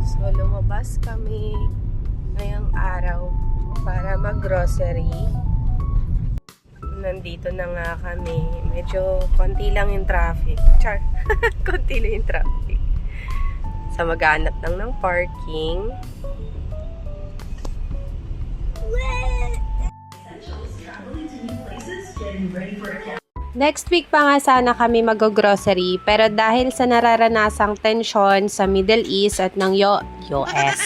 So, lumabas kami ngayong araw para mag-grocery. Nandito na nga kami. Medyo konti lang yung traffic. Char! Konti lang yung traffic. So, maghanap lang ng parking. Next week pa nga sana kami mag-grocery, pero dahil sa nararanasang tensyon sa Middle East at ng US,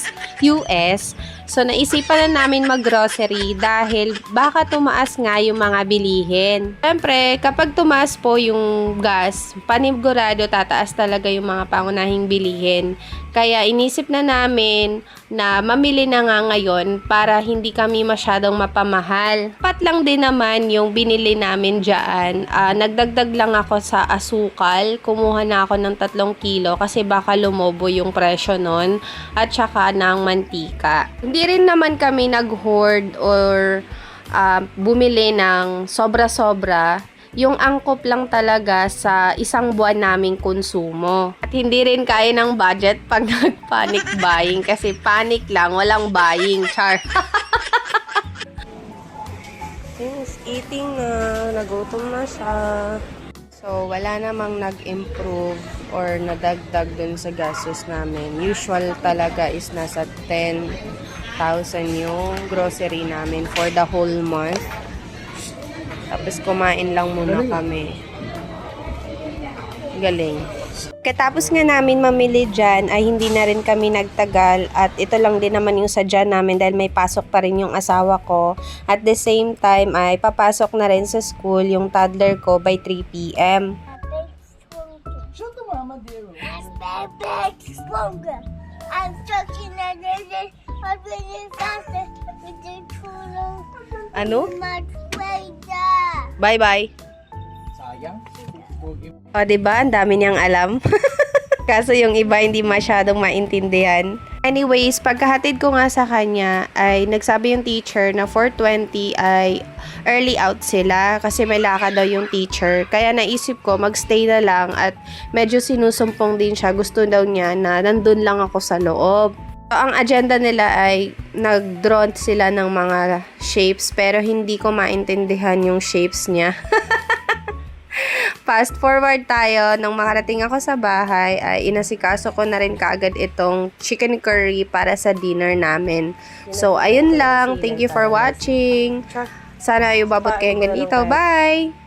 so naisipan na namin mag-grocery dahil baka tumaas nga yung mga bilihin. Siyempre, kapag tumaas po yung gas, panigurado tataas talaga yung mga pangunahing bilihin. Kaya inisip na namin na mamili na nga ngayon para hindi kami masyadong mapamahal. Pat lang din naman yung binili namin dyan. Nagdagdag lang ako sa asukal. Kumuha na ako ng 3 kilo kasi baka lumobo yung presyo nun. At saka ng mantika. Hindi rin naman kami nag-hoard or bumili ng sobra-sobra. Yung angkop lang talaga sa isang buwan naming konsumo. At hindi rin kaya ng budget pag nag-panic buying kasi panic lang, walang buying. Char. He's eating na. Nagutom na siya. So, wala namang nag-improve or nadagdag dun sa gastos namin. Usual talaga is nasa 10,000 yung grocery namin for the whole month. Tapos kumain lang muna kami. Galing. Katapos nga namin mamili dyan, ay hindi na rin kami nagtagal. At ito lang din naman yung sadya namin dahil may pasok pa rin yung asawa ko. At the same time ay papasok na rin sa school yung toddler ko by 3 p.m. Shut the mama, dear. I'm back stronger. I'm talking again. I'm being faster. With the tool. Ano? Much later. Bye-bye. Sayang. O, diba? Ang dami niyang alam. Kaso yung iba hindi masyadong maintindihan. Anyways, pagkahatid ko nga sa kanya, ay nagsabi yung teacher na 4:20 ay early out sila kasi may lakad daw yung teacher. Kaya naisip ko, magstay na lang at medyo sinusumpong din siya. Gusto daw niya na nandun lang ako sa loob. So, ang agenda nila ay nag-draw sila ng mga shapes pero hindi ko maintindihan yung shapes niya. Fast forward tayo, nung makarating ako sa bahay, ay inasikaso ko na rin kaagad itong chicken curry para sa dinner namin. So, ayun lang. Thank you for watching. Sana yung babot kayo hanggang dito. Bye!